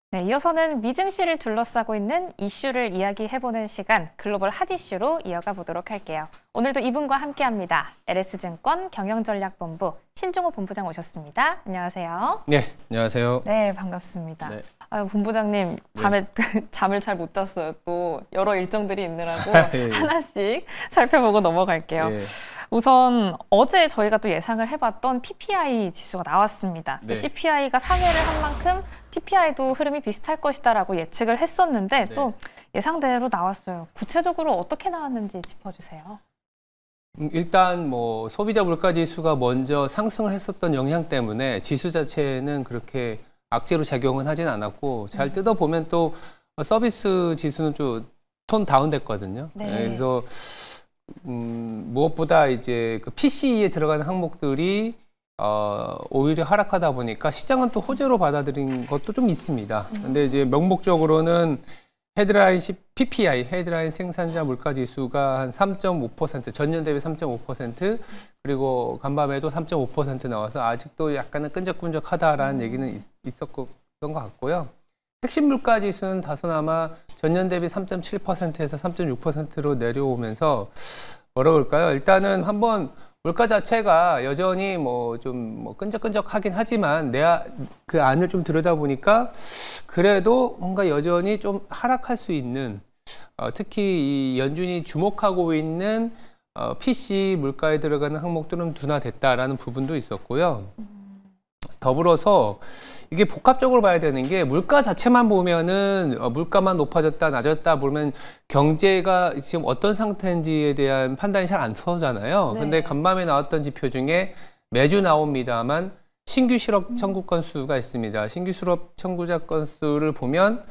네, 이어서는 미증시를 둘러싸고 있는 이슈를 이야기해보는 시간, 글로벌 핫 이슈로 이어가 보도록 할게요. 오늘도 이분과 함께합니다. LS증권 경영전략본부 신종호 본부장 오셨습니다. 안녕하세요. 네, 안녕하세요. 네, 반갑습니다. 네. 아유, 본부장님, 밤에 잠을 잘 못 잤어요. 또 여러 일정들이 있느라고 예. 하나씩 살펴보고 넘어갈게요. 예. 우선 어제 저희가 또 예상을 해봤던 PPI 지수가 나왔습니다. 네. CPI가 상회를 한 만큼 PPI도 흐름이 비슷할 것이다라고 예측을 했었는데 네. 또 예상대로 나왔어요. 구체적으로 어떻게 나왔는지 짚어주세요. 일단 뭐 소비자 물가 지수가 먼저 상승을 했었던 영향 때문에 지수 자체는 그렇게 악재로 작용은 하진 않았고 잘 뜯어보면 또 서비스 지수는 좀 톤 다운됐거든요. 네. 그래서 무엇보다 이제 그 PCE에 들어가는 항목들이 오히려 하락하다 보니까 시장은 또 호재로 받아들인 것도 좀 있습니다. 근데 이제 명목적으로는 헤드라인 PPI, 헤드라인 생산자 물가 지수가 한 3.5%, 전년 대비 3.5%, 그리고 간밤에도 3.5% 나와서 아직도 약간은 끈적끈적하다라는 얘기는 있었던 것 같고요. 핵심 물가 지수는 다소나마 전년 대비 3.7%에서 3.6%로 내려오면서 뭐라 그럴까요? 일단은 한번 물가 자체가 여전히 뭐 좀 끈적끈적하긴 하지만 그 안을 좀 들여다보니까 그래도 뭔가 여전히 좀 하락할 수 있는 특히 이 연준이 주목하고 있는 PC 물가에 들어가는 항목들은 둔화됐다라는 부분도 있었고요. 더불어서 이게 복합적으로 봐야 되는 게 물가 자체만 보면은 물가만 높아졌다 낮았다 보면 경제가 지금 어떤 상태인지에 대한 판단이 잘 안 서잖아요. 네. 근데 간밤에 나왔던 지표 중에 매주 나옵니다만 신규 실업 청구 건수가 있습니다. 신규 실업 청구자 건수를 보면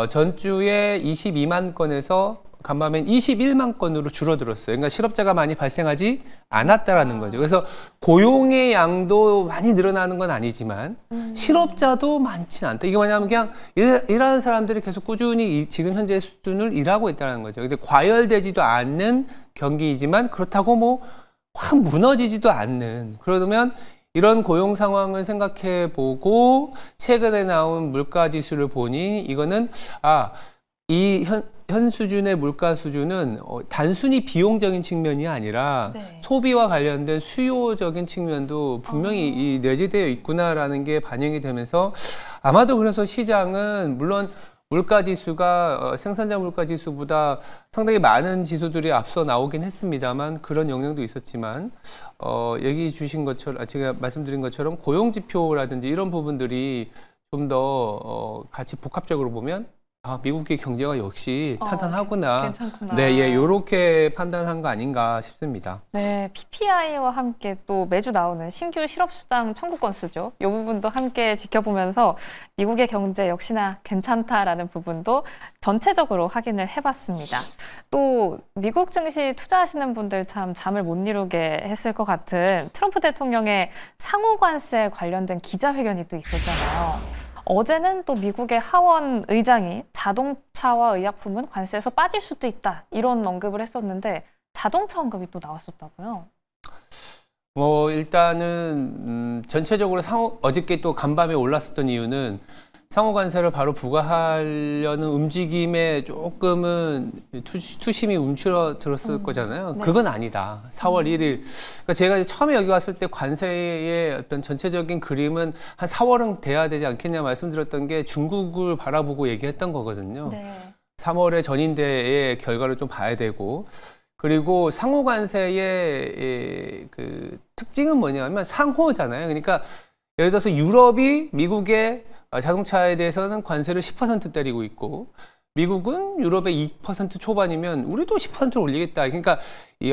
전주에 22만 건에서 간밤엔 21만 건으로 줄어들었어요. 그러니까 실업자가 많이 발생하지 않았다라는 거죠. 그래서 고용의 양도 많이 늘어나는 건 아니지만 실업자도 많지는 않다. 이게 뭐냐면 그냥 일하는 사람들이 계속 꾸준히 지금 현재 수준을 일하고 있다는 거죠. 근데 과열되지도 않는 경기이지만 그렇다고 뭐 확 무너지지도 않는. 그러면 이런 고용 상황을 생각해 보고 최근에 나온 물가 지수를 보니 이거는 이 현 수준의 물가 수준은 단순히 비용적인 측면이 아니라 네. 소비와 관련된 수요적인 측면도 분명히 이 내재되어 있구나라는 게 반영이 되면서 아마도 그래서 시장은 물론 물가 지수가 생산자 물가 지수보다 상당히 많은 지수들이 앞서 나오긴 했습니다만 그런 영향도 있었지만 얘기 주신 것처럼 제가 말씀드린 것처럼 고용 지표라든지 이런 부분들이 좀 더 같이 복합적으로 보면 미국의 경제가 역시 탄탄하구나. 괜찮구나. 네, 예, 요렇게 판단한 거 아닌가 싶습니다. 네, PPI와 함께 또 매주 나오는 신규 실업수당 청구 건수죠. 이 부분도 함께 지켜보면서 미국의 경제 역시나 괜찮다라는 부분도 전체적으로 확인을 해봤습니다. 또 미국 증시 투자하시는 분들 참 잠을 못 이루게 했을 것 같은 트럼프 대통령의 상호관세 관련된 기자회견이 또 있었잖아요. 어제는 또 미국의 하원 의장이 자동차와 의약품은 관세에서 빠질 수도 있다 이런 언급을 했었는데 자동차 언급이 또 나왔었다고요? 일단은 전체적으로 어저께 또 간밤에 올랐었던 이유는 상호관세를 바로 부과하려는 움직임에 조금은 투심이 움츠러들었을 거잖아요. 네. 그건 아니다. 4월 1일. 그러니까 제가 처음에 여기 왔을 때 관세의 어떤 전체적인 그림은 한 4월은 돼야 되지 않겠냐 말씀드렸던 게 중국을 바라보고 얘기했던 거거든요. 네. 3월에 전인대의 결과를 좀 봐야 되고 그리고 상호관세의 그 특징은 뭐냐면 상호잖아요. 그러니까 예를 들어서 유럽이 미국의 자동차에 대해서는 관세를 10% 때리고 있고 미국은 유럽의 2% 초반이면 우리도 10%를 올리겠다. 그러니까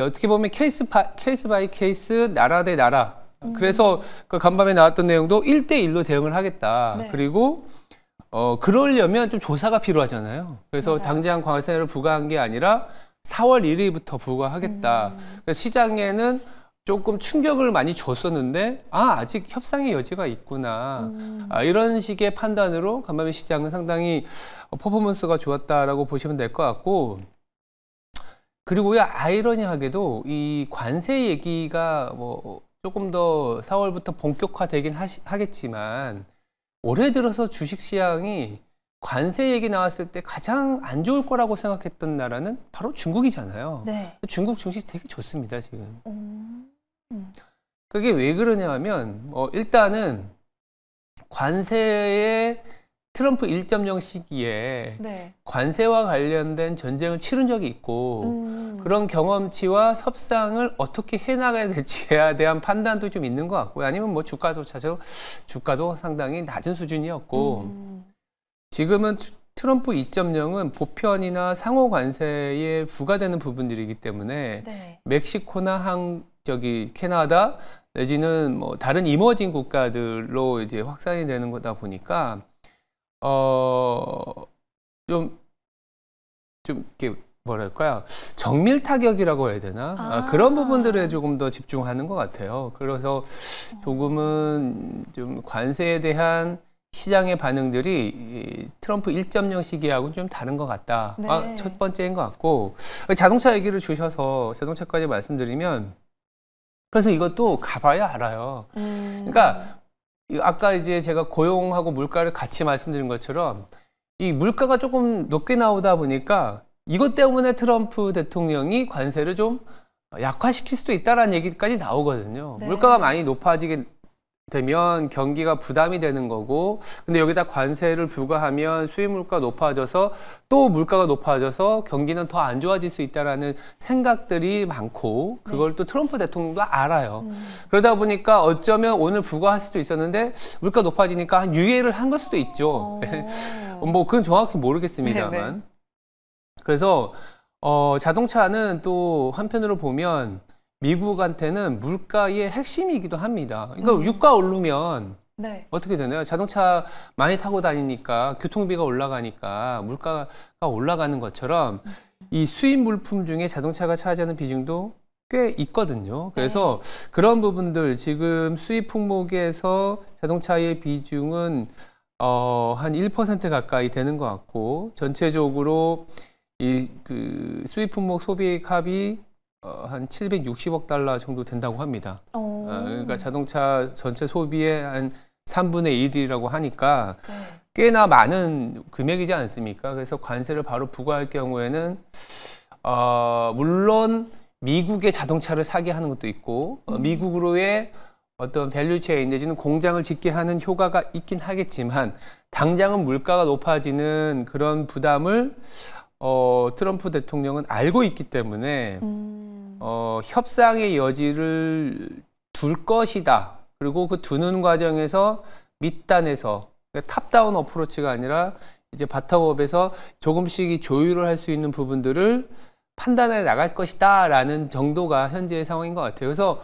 어떻게 보면 케이스 바이 케이스 나라 대 나라. 그래서 그 간밤에 나왔던 내용도 1대1로 대응을 하겠다. 네. 그리고 그러려면 좀 조사가 필요하잖아요. 그래서 맞아요. 당장 관세를 부과한 게 아니라 4월 1일부터 부과하겠다. 그래서 시장에는 조금 충격을 많이 줬었는데 아직 협상의 여지가 있구나. 이런 식의 판단으로 간밤에 시장은 상당히 퍼포먼스가 좋았다라고 보시면 될 것 같고 그리고 아이러니하게도 이 관세 얘기가 뭐 조금 더 4월부터 본격화되긴 하겠지만 올해 들어서 주식시장이 관세 얘기 나왔을 때 가장 안 좋을 거라고 생각했던 나라는 바로 중국이잖아요. 네. 중국 증시 되게 좋습니다, 지금. 그게 왜 그러냐 하면, 일단은 관세의 트럼프 1.0 시기에 네. 관세와 관련된 전쟁을 치른 적이 있고 그런 경험치와 협상을 어떻게 해나가야 될지에 대한 판단도 좀 있는 것 같고요. 아니면 뭐 주가도 상당히 낮은 수준이었고 지금은 트럼프 2.0은 보편이나 상호 관세에 부과되는 부분들이기 때문에 네. 멕시코나 캐나다 내지는 뭐 다른 이머징 국가들로 이제 확산이 되는 거다 보니까 좀 이렇게 뭐랄까요? 정밀 타격이라고 해야 되나? 그런 부분들에 조금 더 집중하는 것 같아요. 그래서 조금은 좀 관세에 대한 시장의 반응들이 이 트럼프 1.0 시기하고는 좀 다른 것 같다. 네. 첫 번째인 것 같고 자동차 얘기를 주셔서 자동차까지 말씀드리면 그래서 이것도 가봐야 알아요. 그러니까 아까 이제 제가 고용하고 물가를 같이 말씀드린 것처럼 이 물가가 조금 높게 나오다 보니까 이것 때문에 트럼프 대통령이 관세를 좀 약화시킬 수도 있다라는 얘기까지 나오거든요. 네. 물가가 많이 높아지게 되면 경기가 부담이 되는 거고 근데 여기다 관세를 부과하면 수입 물가가 높아져서 또 물가가 높아져서 경기는 더 안 좋아질 수 있다라는 생각들이 많고 그걸 또 트럼프 대통령도 알아요. 그러다 보니까 어쩌면 오늘 부과할 수도 있었는데 물가 높아지니까 한 유예를 한 걸 수도 있죠. 뭐 그건 정확히 모르겠습니다만. 네네. 그래서 자동차는 또 한편으로 보면 미국한테는 물가의 핵심이기도 합니다. 그러니까 유가 오르면 네. 어떻게 되나요? 자동차 많이 타고 다니니까 교통비가 올라가니까 물가가 올라가는 것처럼 이 수입 물품 중에 자동차가 차지하는 비중도 꽤 있거든요. 그래서 그런 부분들 지금 수입 품목에서 자동차의 비중은 한 1% 가까이 되는 것 같고 전체적으로 그 수입 품목 소비 값이 한 760억 달러 정도 된다고 합니다. 그러니까 자동차 전체 소비의 한 3분의 1이라고 하니까 꽤나 많은 금액이지 않습니까? 그래서 관세를 바로 부과할 경우에는 물론 미국의 자동차를 사게 하는 것도 있고 미국으로의 어떤 밸류체인 내지는 공장을 짓게 하는 효과가 있긴 하겠지만 당장은 물가가 높아지는 그런 부담을 트럼프 대통령은 알고 있기 때문에 협상의 여지를 둘 것이다. 그리고 그 두는 과정에서 밑단에서 그러니까 탑다운 어프로치가 아니라 이제 바텀업에서 조금씩 조율을 할 수 있는 부분들을 판단해 나갈 것이다라는 정도가 현재의 상황인 것 같아요. 그래서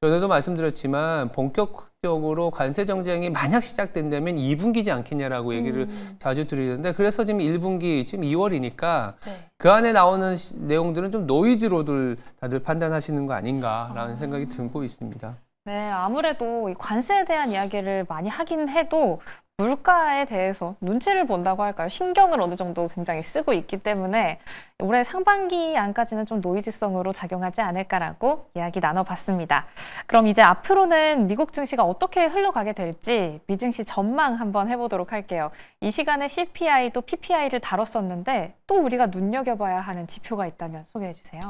전에도 말씀드렸지만 본격적으로 관세 정쟁이 만약 시작된다면 2분기지 않겠냐라고 얘기를 자주 드리는데 그래서 지금 1분기 지금 2월이니까 그 안에 나오는 내용들은 좀 노이즈로들 다들 판단하시는 거 아닌가라는 생각이 들고 있습니다. 네, 아무래도 이 관세에 대한 이야기를 많이 하긴 해도 물가에 대해서 눈치를 본다고 할까요? 신경을 어느 정도 굉장히 쓰고 있기 때문에 올해 상반기 안까지는 좀 노이즈성으로 작용하지 않을까라고 이야기 나눠봤습니다. 그럼 이제 앞으로는 미국 증시가 어떻게 흘러가게 될지 미증시 전망 한번 해보도록 할게요. 이 시간에 CPI도 PPI를 다뤘었는데 또 우리가 눈여겨봐야 하는 지표가 있다면 소개해 주세요.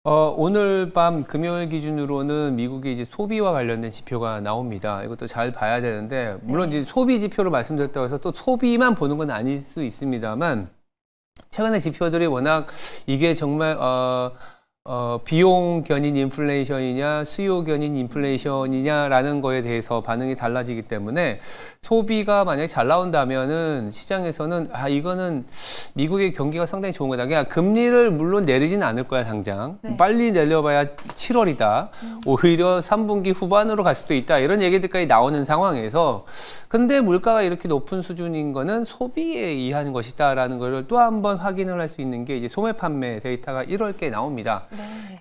오늘 밤 금요일 기준으로는 미국의 이제 소비와 관련된 지표가 나옵니다. 이것도 잘 봐야 되는데, 물론 이제 소비 지표를 말씀드렸다고 해서 또 소비만 보는 건 아닐 수 있습니다만, 최근에 지표들이 워낙 이게 정말, 비용 견인 인플레이션이냐, 수요 견인 인플레이션이냐라는 거에 대해서 반응이 달라지기 때문에 소비가 만약에 잘 나온다면은 시장에서는 이거는 미국의 경기가 상당히 좋은 거다. 그냥 금리를 물론 내리진 않을 거야, 당장. 빨리 내려봐야 7월이다. 오히려 3분기 후반으로 갈 수도 있다. 이런 얘기들까지 나오는 상황에서 근데 물가가 이렇게 높은 수준인 거는 소비에 의한 것이다라는 거를 또 한 번 확인을 할 수 있는 게 이제 소매 판매 데이터가 1월께 나옵니다.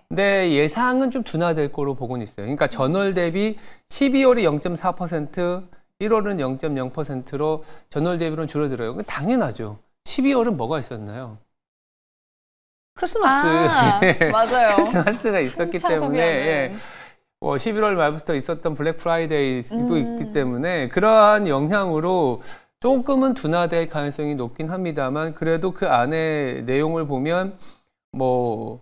근데 예상은 좀 둔화될 거로 보고는 있어요. 그러니까 전월 대비 12월이 0.4%, 1월은 0.0%로 전월 대비로는 줄어들어요. 당연하죠. 12월은 뭐가 있었나요? 크리스마스. 맞아요. 크리스마스가 있었기 때문에 11월 말부터 있었던 블랙 프라이데이도 있기 때문에 그러한 영향으로 조금은 둔화될 가능성이 높긴 합니다만 그래도 그 안에 내용을 보면 뭐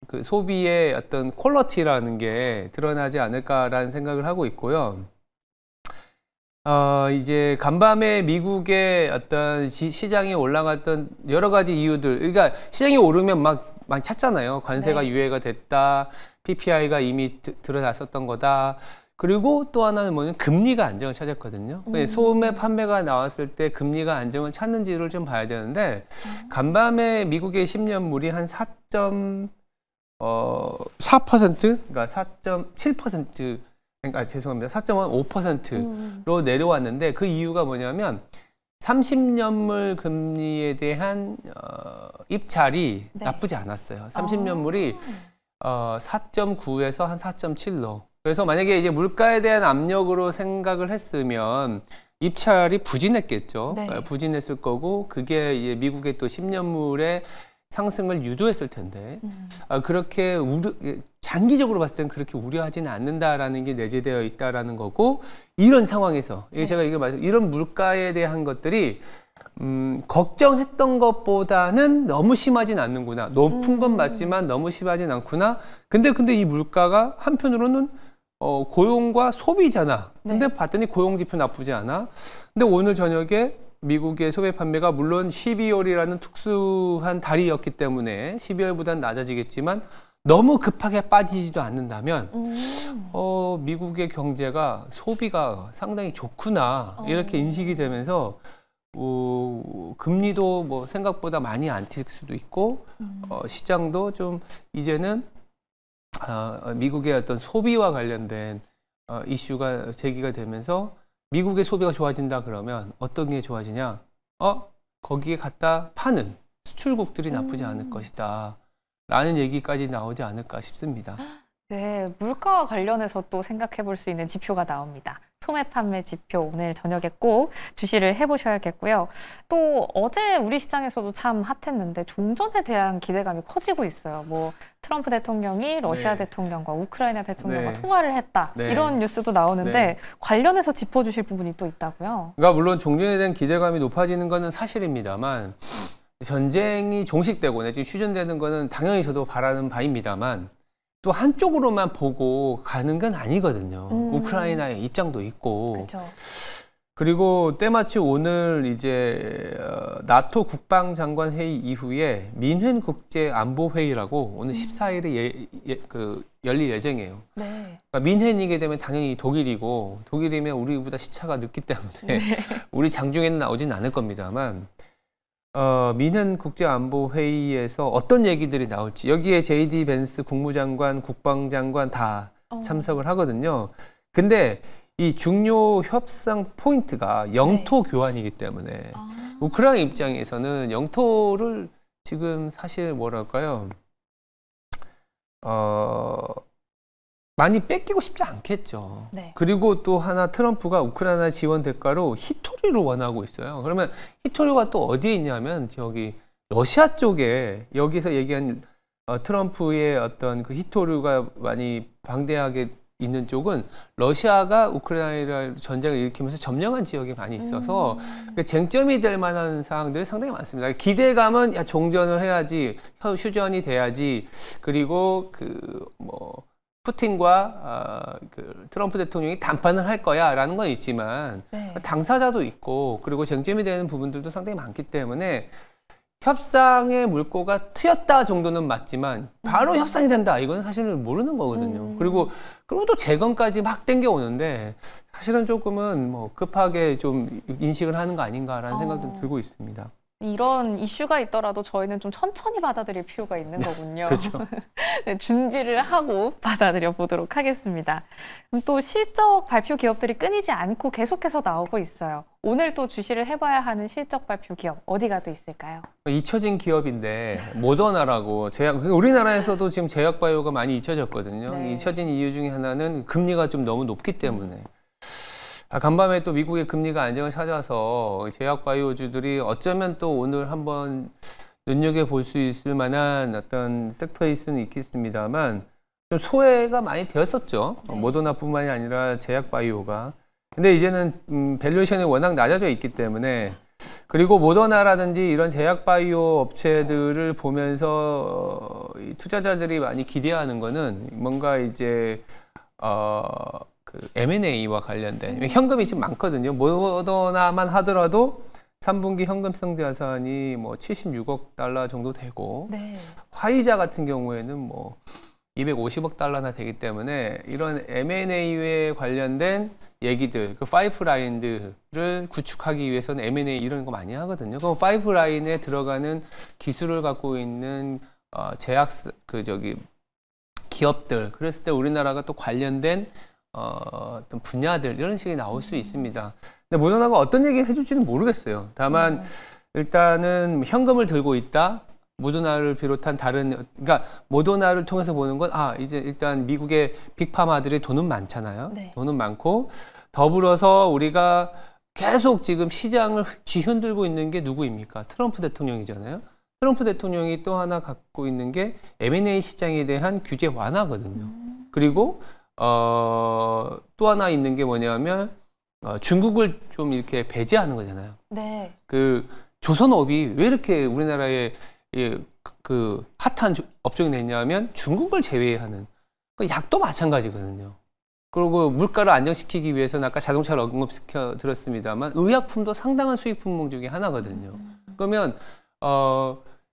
그 소비의 어떤 퀄리티라는 게 드러나지 않을까라는 생각을 하고 있고요. 이제 간밤에 미국의 어떤 시장이 올라갔던 여러 가지 이유들, 그러니까 시장이 오르면 막 많이 찾잖아요. 관세가 네. 유예가 됐다, PPI가 이미 드러났었던 거다. 그리고 또 하나는 뭐냐면 금리가 안정을 찾았거든요. 소매 판매가 나왔을 때 금리가 안정을 찾는지를 좀 봐야 되는데 간밤에 미국의 10년물이 한 4%, 그러니까 4.7%, 그러니까 죄송합니다. 4.5%로 내려왔는데 그 이유가 뭐냐면 30년물 금리에 대한 입찰이 네. 나쁘지 않았어요. 30년물이 4.9에서 한 4.7로. 그래서 만약에 이제 물가에 대한 압력으로 생각을 했으면 입찰이 부진했겠죠. 네. 부진했을 거고 그게 이제 미국의 또 10년물의 상승을 유도했을 텐데 그렇게 장기적으로 봤을 때는 그렇게 우려하지는 않는다라는 게 내재되어 있다라는 거고 이런 상황에서 제가 이게 이런 물가에 대한 것들이 걱정했던 것보다는 너무 심하진 않는구나. 높은 건 맞지만 너무 심하진 않구나. 근데 이 물가가 한편으로는 고용과 소비잖아. 근데 봤더니 고용 지표 나쁘지 않아. 근데 오늘 저녁에 미국의 소매 판매가 물론 12월이라는 특수한 달이었기 때문에 12월보다는 낮아지겠지만 너무 급하게 빠지지도 않는다면 미국의 경제가 소비가 상당히 좋구나 이렇게 인식이 되면서 금리도 뭐 생각보다 많이 안 튈 수도 있고 시장도 좀 이제는 미국의 어떤 소비와 관련된 이슈가 제기가 되면서 미국의 소비가 좋아진다 그러면 어떤 게 좋아지냐? 거기에 갖다 파는 수출국들이 나쁘지 않을 것이다. 라는 얘기까지 나오지 않을까 싶습니다. 네, 물가와 관련해서 또 생각해 볼 수 있는 지표가 나옵니다. 소매 판매 지표 오늘 저녁에 꼭 주시를 해보셔야겠고요. 또 어제 우리 시장에서도 참 핫했는데 종전에 대한 기대감이 커지고 있어요. 뭐 트럼프 대통령이 러시아 대통령과 우크라이나 대통령과 통화를 했다. 이런 뉴스도 나오는데 관련해서 짚어주실 부분이 또 있다고요? 그러니까 물론 종전에 대한 기대감이 높아지는 것은 사실입니다만 전쟁이 종식되고 내지 휴전되는 거는 당연히 저도 바라는 바입니다만 또 한쪽으로만 보고 가는 건 아니거든요. 우크라이나의 입장도 있고. 그쵸. 그리고 때마치 오늘 이제 나토 국방장관 회의 이후에 민헨 국제 안보 회의라고 오늘 14일에 열릴 예정이에요. 네. 그러니까 민헨이게 되면 당연히 독일이고 독일이면 우리보다 시차가 늦기 때문에 우리 장중에는 나오진 않을 겁니다만 민헨 국제안보회의에서 어떤 얘기들이 나올지 여기에 JD 벤스 국무장관, 국방장관 다 참석을 하거든요. 근데 이 중요 협상 포인트가 영토 교환이기 때문에 우크라이나 입장에서는 영토를 지금 사실 뭐랄까요? 많이 뺏기고 싶지 않겠죠. 네. 그리고 또 하나 트럼프가 우크라이나 지원 대가로 히토리를 원하고 있어요. 그러면 히토리가 또 어디에 있냐면 저기 러시아 쪽에 여기서 얘기한 트럼프의 어떤 그 히토리가 많이 방대하게 있는 쪽은 러시아가 우크라이나 전쟁을 일으키면서 점령한 지역이 많이 있어서 쟁점이 될 만한 사항들이 상당히 많습니다. 기대감은 종전을 해야지, 휴전이 돼야지, 그리고 푸틴과 트럼프 대통령이談判을 할 거야라는 건 있지만 당사자도 있고 그리고 쟁점이 되는 부분들도 상당히 많기 때문에 협상의 물꼬가 트였다 정도는 맞지만 바로 협상이 된다 이건 사실은 모르는 거거든요. 그리고 또 재건까지 막 땡겨오는데 사실은 조금은 뭐 급하게 좀 인식을 하는 거 아닌가라는 생각도 들고 있습니다. 이런 이슈가 있더라도 저희는 좀 천천히 받아들일 필요가 있는 거군요. 그렇죠. 네, 준비를 하고 받아들여 보도록 하겠습니다. 그럼 또 실적 발표 기업들이 끊이지 않고 계속해서 나오고 있어요. 오늘 또 주시를 해봐야 하는 실적 발표 기업 어디가 또 있을까요? 잊혀진 기업인데 모더나라고 우리나라에서도 지금 제약바이오가 많이 잊혀졌거든요. 네. 잊혀진 이유 중에 하나는 금리가 좀 너무 높기 때문에. 간밤에 또 미국의 금리가 안정을 찾아서 제약바이오주들이 어쩌면 또 오늘 한번 눈여겨볼 수 있을 만한 어떤 섹터일 수는 있겠습니다만 좀 소외가 많이 되었었죠. 모더나뿐만이 아니라 제약바이오가. 근데 이제는 밸류에이션이 워낙 낮아져 있기 때문에 그리고 모더나라든지 이런 제약 바이오 업체들을 보면서 이 투자자들이 많이 기대하는 거는 뭔가 이제 그 M&A와 관련된 현금이 지금 많거든요. 모더나만 하더라도 3분기 현금성 자산이 뭐 76억 달러 정도 되고 네. 화이자 같은 경우에는 뭐 250억 달러나 되기 때문에 이런 M&A에 관련된 얘기들, 그 파이프라인들을 구축하기 위해서는 M&A 이런 거 많이 하거든요. 그 파이프라인에 들어가는 기술을 갖고 있는 제약 기업들, 그랬을 때 우리나라가 또 관련된 어떤 분야들 이런 식이 나올 수 있습니다. 근데 모더나가 어떤 얘기 해줄지는 모르겠어요. 다만 일단은 현금을 들고 있다. 모더나를 비롯한 다른, 그러니까 모더나를 통해서 보는 건 이제 일단 미국의 빅파마들이 돈은 많잖아요. 네. 돈은 많고 더불어서 우리가 계속 지금 시장을 쥐흔들고 있는 게 누구입니까? 트럼프 대통령이잖아요. 트럼프 대통령이 또 하나 갖고 있는 게 M&A 시장에 대한 규제 완화거든요. 그리고 또 하나 있는 게 뭐냐면 중국을 좀 이렇게 배제하는 거잖아요. 네. 그 조선업이 왜 이렇게 우리나라에 그 핫한 업종이 됐냐면 중국을 제외하는 그 약도 마찬가지거든요. 그리고 물가를 안정시키기 위해서는 아까 자동차를 언급시켜 드렸습니다만 의약품도 상당한 수입 품목 중에 하나거든요. 그러면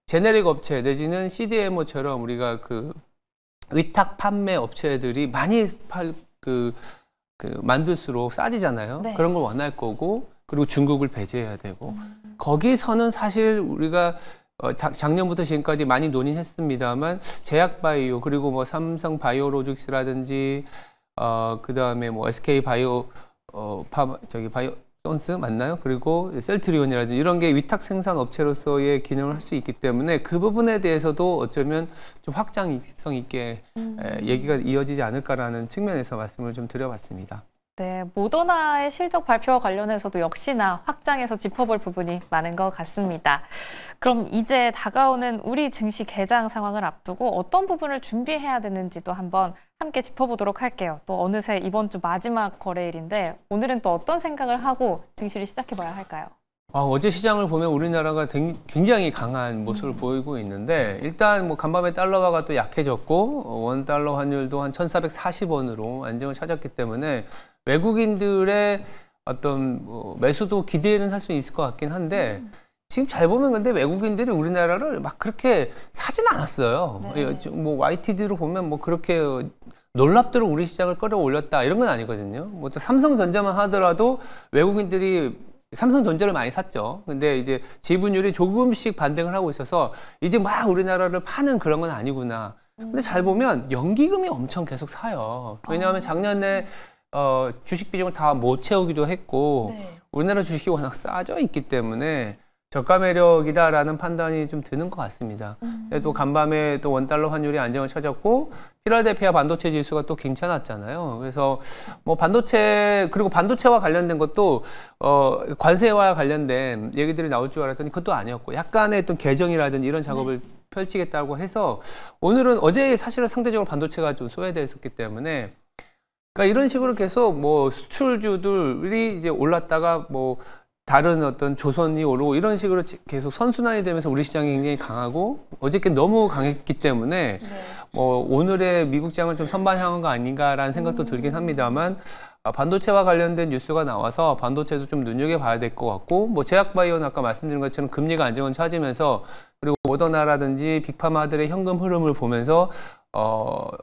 제네릭 업체 내지는 CDMO처럼 우리가 그 의탁 판매 업체들이 많이 만들수록 싸지잖아요. 네. 그런 걸 원할 거고 그리고 중국을 배제해야 되고 거기서는 사실 우리가 작년부터 지금까지 많이 논의했습니다만 제약 바이오 그리고 뭐 삼성 바이오로직스라든지 그 다음에 뭐 SK 바이오 바이오선스 맞나요? 그리고 셀트리온이라든지 이런 게 위탁 생산 업체로서의 기능을 할 수 있기 때문에 그 부분에 대해서도 어쩌면 좀 확장성 있게 얘기가 이어지지 않을까라는 측면에서 말씀을 좀 드려봤습니다. 네, 모더나의 실적 발표와 관련해서도 역시나 확장해서 짚어볼 부분이 많은 것 같습니다. 그럼 이제 다가오는 우리 증시 개장 상황을 앞두고 어떤 부분을 준비해야 되는지도 한번 함께 짚어보도록 할게요. 또 어느새 이번 주 마지막 거래일인데 오늘은 또 어떤 생각을 하고 증시를 시작해봐야 할까요? 어제 시장을 보면 우리나라가 굉장히 강한 모습을 보이고 있는데 일단 뭐 간밤에 달러화가 또 약해졌고 원 달러 환율도 한 1,440원으로 안정을 찾았기 때문에 외국인들의 어떤 뭐 매수도 기대는 할 수 있을 것 같긴 한데 지금 잘 보면 근데 외국인들이 우리나라를 막 그렇게 사진 않았어요. 네. 뭐 YTD로 보면 뭐 그렇게 놀랍도록 우리 시장을 끌어올렸다 이런 건 아니거든요. 뭐 또 삼성전자만 하더라도 외국인들이 삼성전자를 많이 샀죠. 근데 이제 지분율이 조금씩 반등을 하고 있어서 이제 막 우리나라를 파는 그런 건 아니구나. 근데 잘 보면 연기금이 엄청 계속 사요. 왜냐하면 작년에 주식 비중을 다 못 채우기도 했고 네. 우리나라 주식이 워낙 싸져 있기 때문에 저가 매력이다라는 판단이 좀 드는 것 같습니다. 또 간밤에 또 원달러 환율이 안정을 찾았고 필라델피아 반도체 지수가 또 괜찮았잖아요. 그래서 뭐 반도체 그리고 반도체와 관련된 것도 관세와 관련된 얘기들이 나올 줄 알았더니 그것도 아니었고 약간의 어떤 개정이라든지 이런 작업을 펼치겠다고 해서 오늘은 어제 사실은 상대적으로 반도체가 좀 소외되어 있었기 때문에 그러니까 이런 식으로 계속 뭐 수출주들이 이제 올랐다가 뭐 다른 어떤 조선이 오르고 이런 식으로 계속 선순환이 되면서 우리 시장이 굉장히 강하고 어저께 너무 강했기 때문에 뭐 오늘의 미국장은 좀 선반향한 거 아닌가라는 생각도 들긴 합니다만 반도체와 관련된 뉴스가 나와서 반도체도 좀 눈여겨봐야 될 것 같고 뭐 제약바이오는 아까 말씀드린 것처럼 금리가 안정을 찾으면서 그리고 모더나라든지 빅파마들의 현금 흐름을 보면서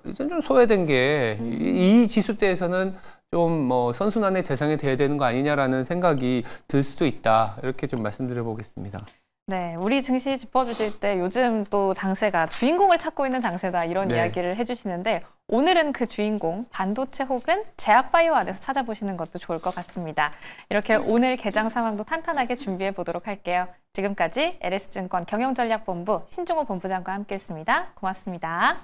이제 좀 소외된 게 이 지수대에서는 좀 뭐 선순환의 대상이 돼야 되는 거 아니냐라는 생각이 들 수도 있다. 이렇게 좀 말씀드려 보겠습니다. 네, 우리 증시 짚어주실 때 요즘 또 장세가 주인공을 찾고 있는 장세다 이런 이야기를 해주시는데 오늘은 그 주인공 반도체 혹은 제약바이오 안에서 찾아보시는 것도 좋을 것 같습니다. 이렇게 오늘 개장 상황도 탄탄하게 준비해 보도록 할게요. 지금까지 LS증권 경영전략본부 신종호 본부장과 함께했습니다. 고맙습니다.